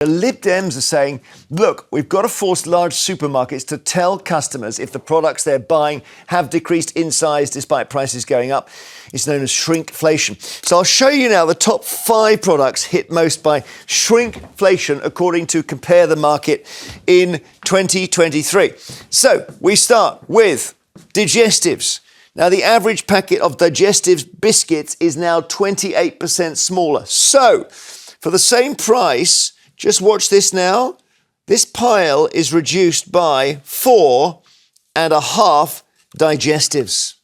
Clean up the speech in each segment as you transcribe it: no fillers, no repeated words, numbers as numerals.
The Lib Dems are saying, look, we've got to force large supermarkets to tell customers if the products they're buying have decreased in size despite prices going up. It's known as shrinkflation. So I'll show you now the top 5 products hit most by shrinkflation according to Compare the Market in 2023. So we start with digestives. Now, the average packet of digestives biscuits is now 28% smaller. So for the same price, just watch this now. This pile is reduced by 4.5 digestives.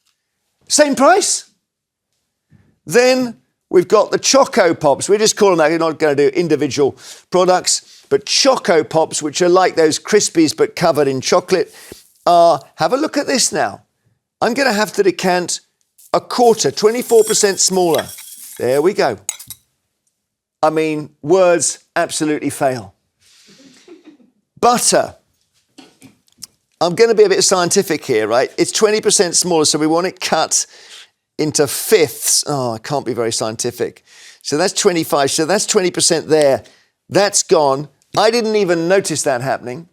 Same price. Then we've got the Choco Pops. We're just calling that. We're not going to do individual products, but Choco Pops, which are like those Crispies but covered in chocolate, have a look at this now. I'm going to have to decant a quarter, 24% smaller. There we go. I mean, words absolutely fail. Butter. I'm going to be a bit scientific here, right? It's 20% smaller, so we want it cut into fifths. Oh, I can't be very scientific. So that's 25. So that's 20% there. That's gone. I didn't even notice that happening.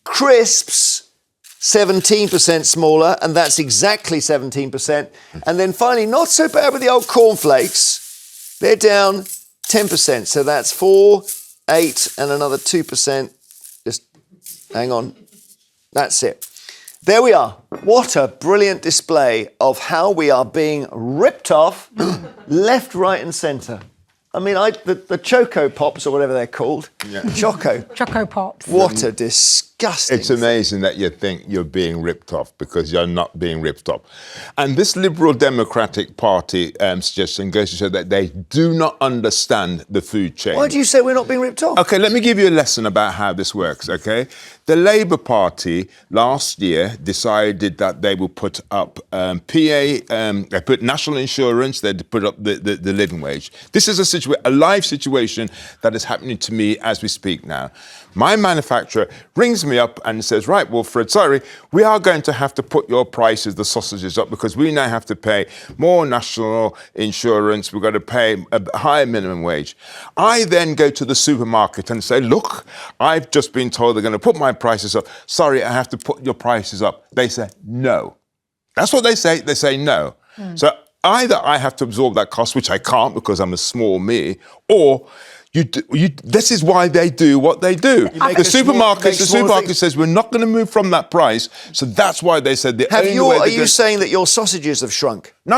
Crisps, 17% smaller, and that's exactly 17%. And then finally, not so bad with the old cornflakes. They're down 10%, so that's 4, 8, and another 2%. Just hang on. That's it. There we are. What a brilliant display of how we are being ripped off left, right, and centre. I mean, the Choco Pops, or whatever they're called. Yeah. Choco Pops. What a disgusting It's amazing that you think you're being ripped off because you're not being ripped off. And this Liberal Democratic Party suggestion goes to show that they do not understand the food chain. Why do you say we're not being ripped off? OK, let me give you a lesson about how this works, OK? The Labour Party last year decided that they will put up they put national insurance, they put up the living wage. This is a live situation that is happening to me as we speak now. My manufacturer rings me up and says, right, Wilfred, sorry, we are going to have to put your prices, the sausages up, because we now have to pay more national insurance. We've got to pay a higher minimum wage. I then go to the supermarket and say, look, I've just been told they're going to put my prices up. Sorry, I have to put your prices up. They say, no. That's what they say. They say no. So either I have to absorb that cost, which I can't because I'm a small me, or this is why they do what they do. The supermarket says we're not going to move from that price, so that's why they said the only way. Are you saying that your sausages have shrunk? No.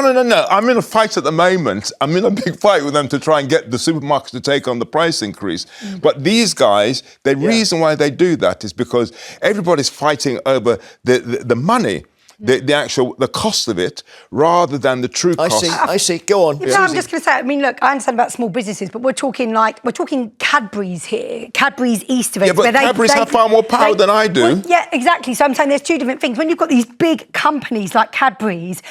I'm in a fight at the moment. I'm in a big fight with them to try and get the supermarkets to take on the price increase. But these guys, the reason why they do that is because everybody's fighting over the money. The cost of it, rather than the true cost. I see. Go on. No, I'm just going to say, I mean, look, I understand about small businesses, but we're talking Cadbury's here, Cadbury's Easter eggs. Yeah, but Cadbury's have far more power than I do. Well, yeah, exactly. So I'm saying there's two different things. When you've got these big companies like Cadbury's,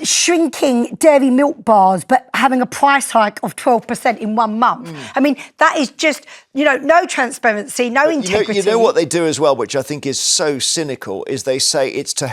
shrinking dairy milk bars, but having a price hike of 12% in 1 month. I mean, that is just, no transparency, no integrity. You know what they do as well, which I think is so cynical, is they say it's to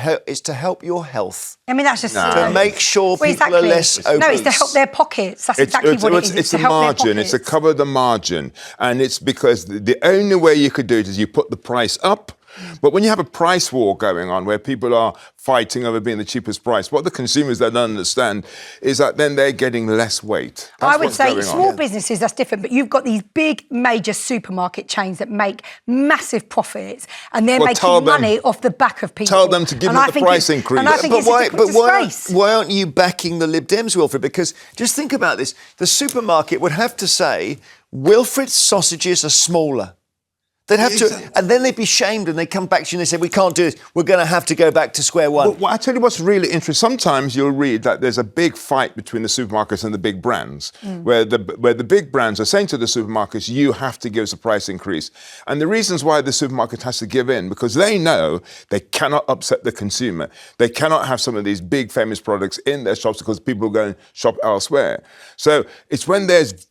help your health. I mean, that's just... To make sure people are less obese. No, it's to help their pockets. That's exactly what it is. It's a margin. It's to cover the margin. And it's because the only way you could do it is you put the price up. But when you have a price war going on where people are fighting over being the cheapest price, what the consumers don't understand is that then they're getting less weight. I would say small businesses, that's different, but you've got these big major supermarket chains that make massive profits and they're making money off the back of people. Tell them to give them the price increase. And I think it's a disgrace. Why aren't you backing the Lib Dems, Wilfred? Because just think about this. The supermarket would have to say, Wilfred's sausages are smaller. They'd have to, and then they'd be shamed and they come back to you and they say, we can't do this. We're going to have to go back to square one. Well, I tell you what's really interesting. Sometimes you'll read that there's a big fight between the supermarkets and the big brands, where the big brands are saying to the supermarkets, you have to give us a price increase. And the reasons why the supermarket has to give in, because they know they cannot upset the consumer. They cannot have some of these big famous products in their shops because people go and shop elsewhere. So it's when there's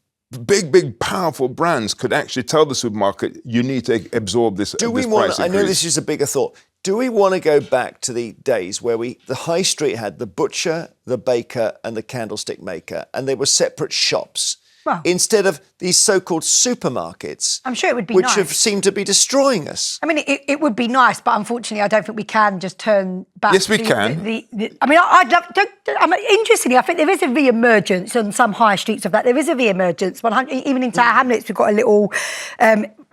big, powerful brands could actually tell the supermarket, you need to absorb this price increase. I know this is a bigger thought. Do we want to go back to the days where the high street had the butcher, the baker and the candlestick maker, and they were separate shops? Well. instead of these so-called supermarkets. I'm sure it would be which nice. have seemed to be destroying us. I mean, it would be nice, but unfortunately, I don't think we can just turn back. Yes, we can. I mean, I'd love. Interestingly, I think there is a re-emergence on some high streets of that. There is a re-emergence. Even in Tower Hamlets, we've got a little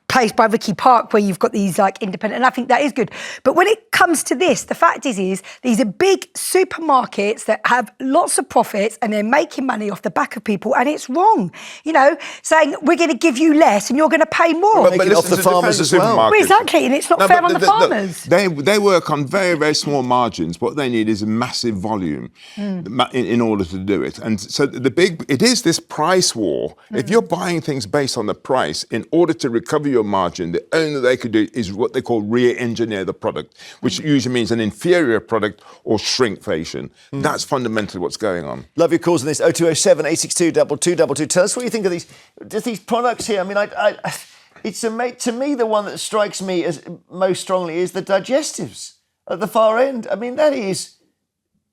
place by Ricky Park where you've got these like independent, and I think that is good. But when it comes to this, the fact is these are big supermarkets that have lots of profits and they're making money off the back of people, and it's wrong. You know, saying we're going to give you less and you're going to pay more. But off the farmers as well. Well, exactly, and it's not fair on the farmers. They work on very, very small margins. What they need is a massive volume in order to do it. And so it is this price war. If you're buying things based on the price, in order to recover your margin, the only they could do is what they call re-engineer the product, which usually means an inferior product or shrinkflation. That's fundamentally what's going on. Love your calls on this. 0207 862 2222. Tell us what you think of these products here. I mean, to me, the one that strikes me as most strongly is the digestives at the far end. I mean, that is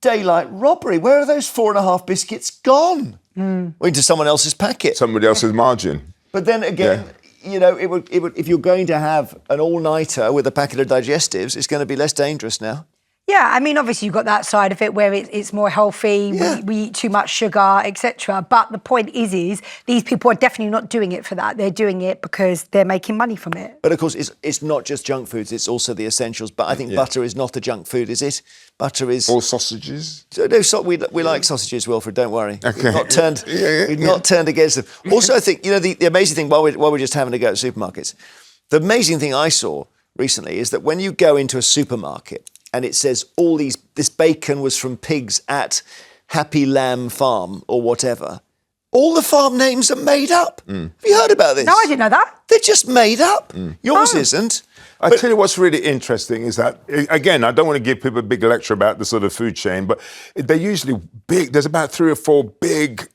daylight robbery. Where are those 4.5 biscuits gone? Into someone else's packet. Somebody else's margin. But then again, you know, it would. If you're going to have an all-nighter with a packet of digestives, it's going to be less dangerous now. Yeah, I mean, obviously you've got that side of it where it's more healthy, we eat too much sugar, etc. But the point is these people are definitely not doing it for that. They're doing it because they're making money from it. But of course, it's not just junk foods, it's also the essentials. But I think butter is not a junk food, is it? Butter is... Or sausages? No, we like sausages, Wilfred, don't worry. Okay. We've not turned against them. Also, I think, you know, the amazing thing, while we're just having a go at supermarkets, the amazing thing I saw recently is that when you go into a supermarket and it says this bacon was from pigs at Happy Lamb Farm or whatever, all the farm names are made up. Have you heard about this? No, I didn't know that. They're just made up. Yours isn't. I tell you what's really interesting is that, again, I don't want to give people a big lecture about the sort of food chain, but they're usually big. There's about 3 or 4 big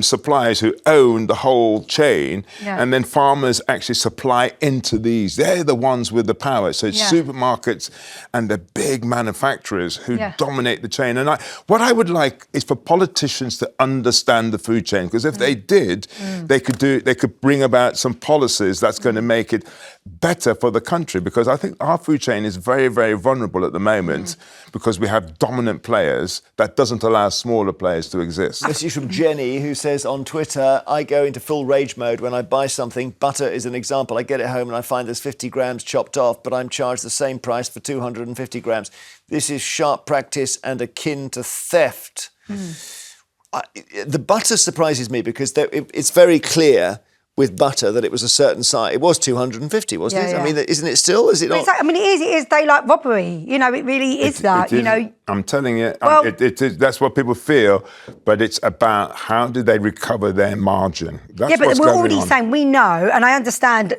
suppliers who own the whole chain, and then farmers actually supply into these. They're the ones with the power. So it's supermarkets and the big manufacturers who dominate the chain. And what I would like is for politicians to understand the food chain, because if they did, they could bring about some policies that's going to make it better for the country, because I think our food chain is very, very vulnerable at the moment because we have dominant players that doesn't allow smaller players to exist. This is from Jenny, who says on Twitter, I go into full rage mode when I buy something. Butter is an example. I get it home and I find there's 50 grams chopped off, but I'm charged the same price for 250 grams. This is sharp practice and akin to theft. The butter surprises me because it's very clear with butter that it was a certain size. It was 250, wasn't it? I mean, isn't it still? Is it not? I mean, it is daylight robbery. You know, it really is that. You know, I'm telling you, Well- it is. That's what people feel, but it's about how do they recover their margin. That's yeah, but what's we're going already on. saying we know, and I understand.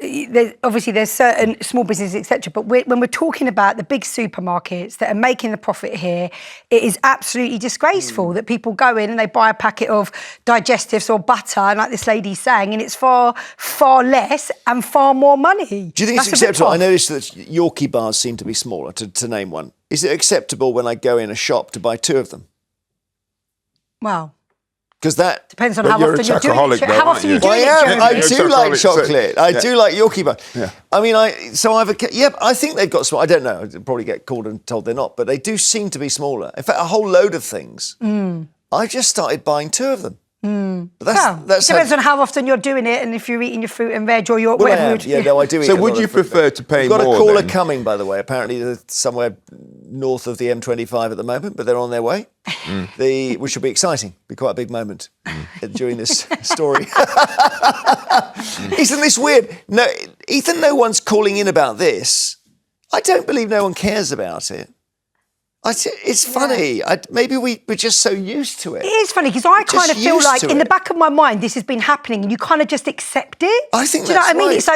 Obviously, there's certain small businesses, etc. But when we're talking about the big supermarkets that are making the profit here, it is absolutely disgraceful that people go in and they buy a packet of digestives or butter, and like this lady's saying, and it's far less and far more money. Do you think That's it's a bit acceptable? I tough. noticed that Yorkie bars seem to be smaller, to name one. Is it acceptable when I go in a shop to buy 2 of them? Well, Because that... depends on But how you're a often you're doing chocoholic it. though, How aren't often you? you're doing I it, am. I Jeremy. do like chocolate. I Yeah. do like Yorkie bar. Yeah. I mean, I think they've got small. I don't know. I'd probably get called and told they're not, but they do seem to be smaller. In fact, a whole load of things. I just started buying 2 of them. But that's It depends on how often you're doing it and if you're eating your fruit and veg or your Well, whatever. I am. Yeah, no, I do eat So a lot would of you fruit. prefer to pay We've got more a caller then? coming, by the way. Apparently, they're somewhere north of the M25 at the moment, but they're on their way, which will be exciting. Be quite a big moment during this story. Isn't this weird? No, Ethan, no one's calling in about this. I don't believe no one cares about it. It's funny. Maybe we're just so used to it. It is funny because I Just kind of feel used like to in the it. back of my mind this has been happening and you kind of just accept it. I think Do you know that's what I mean? right. It's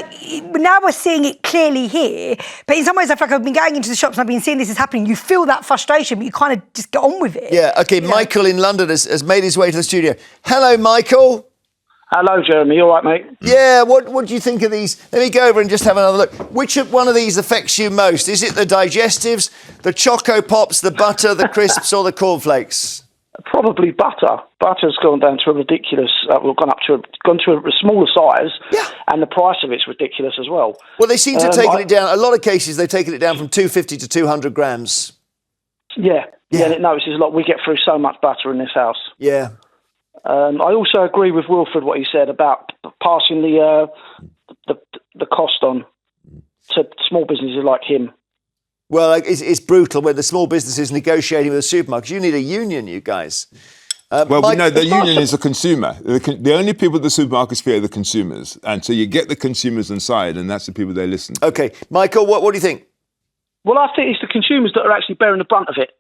like now we're seeing it clearly here, but in some ways I feel like I've been going into the shops and I've been seeing this is happening. You feel that frustration, but you kind of just get on with it. Yeah, okay, Michael in London has made his way to the studio. Hello, Michael. Hello, Jeremy. You all right, mate? Yeah, what do you think of these? Let me go over and just have another look. Which one of these affects you most? Is it the digestives, the Choco Pops, the butter, the crisps, or the cornflakes? Probably butter. Butter's gone down to a ridiculous. Gone to a smaller size, and the price of it's ridiculous as well. Well, they seem to have taken it down. A lot of cases, they've taken it down from 250 to 200 grams. Yeah, and it notices a lot. We get through so much butter in this house. Yeah. I also agree with Wilfred what he said about passing the cost on to small businesses like him. Well, it's brutal when the small business is negotiating with the supermarkets. You need a union, you guys. Well, we know the union is a consumer. The only people the supermarkets fear are the consumers. And so you get the consumers inside, and that's the people they listen to. OK. Michael, what do you think? Well, I think it's the consumers that are actually bearing the brunt of it.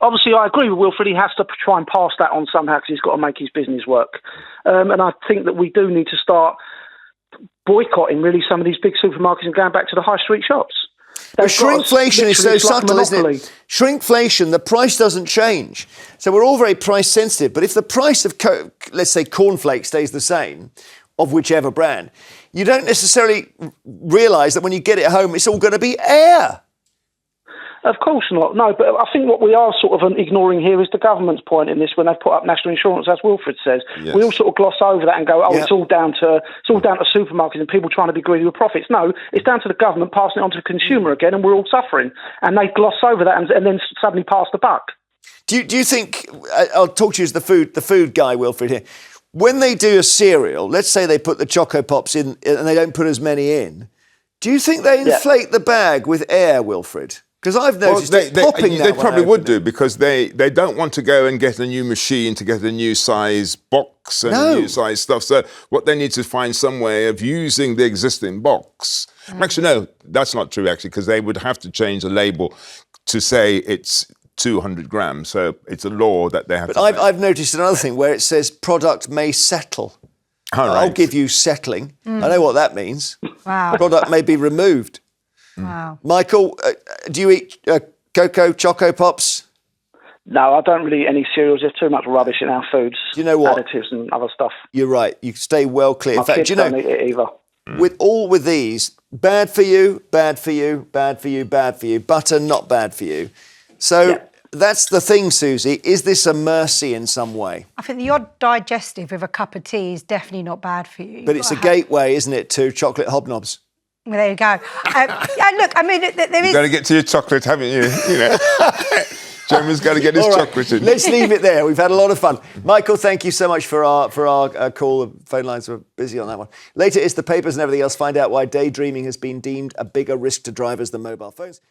Obviously, I agree with Wilfred. He has to try and pass that on somehow because he's got to make his business work. And I think that we do need to start boycotting, really, some of these big supermarkets and going back to the high street shops. But shrinkflation is so subtle, isn't it? Shrinkflation, the price doesn't change. So we're all very price sensitive. But if the price of, let's say, cornflakes stays the same, of whichever brand, you don't necessarily realise that when you get it home, it's all going to be air. Of course not. No, but I think what we are sort of ignoring here is the government's point in this when they've put up national insurance, as Wilfred says. Yes. We all sort of gloss over that and go, it's all down to supermarkets and people trying to be greedy with profits. No, it's down to the government passing it on to the consumer again, and we're all suffering. And they gloss over that and then suddenly pass the buck. Do you think, I'll talk to you as the food guy, Wilfred, here. When they do a cereal, let's say they put the Choco Pops in and they don't put as many in, do you think they inflate the bag with air, Wilfred? Because I've noticed they probably would do because they don't want to go and get a new machine to get a new size box and new size stuff. So what they need to find some way of using the existing box. Actually, no, that's not true, actually, because they would have to change the label to say it's 200 grams. So it's a law that they have to make. I've noticed another thing where it says product may settle. All right. I'll give you settling. I know what that means. Wow. Product may be removed. Wow. Michael, do you eat Choco Pops? No, I don't really eat any cereals. There's too much rubbish in our foods. Do you know what? Additives and other stuff. You're right. You stay well clear. In fact, kids don't eat it either. With these, bad for you, bad for you, bad for you, bad for you. Butter, not bad for you. So that's the thing, Suzy. Is this a mercy in some way? I think the odd digestive with a cup of tea is definitely not bad for you. But it's a gateway, isn't it, to chocolate hobnobs? Well, there you go. Look, I mean, there is... You've got to get to your chocolate, haven't you? Jeremy's got to get his chocolate in. Let's leave it there. We've had a lot of fun. Michael, thank you so much for our call. The phone lines were busy on that one. Later is the papers and everything else. Find out why daydreaming has been deemed a bigger risk to drivers than mobile phones.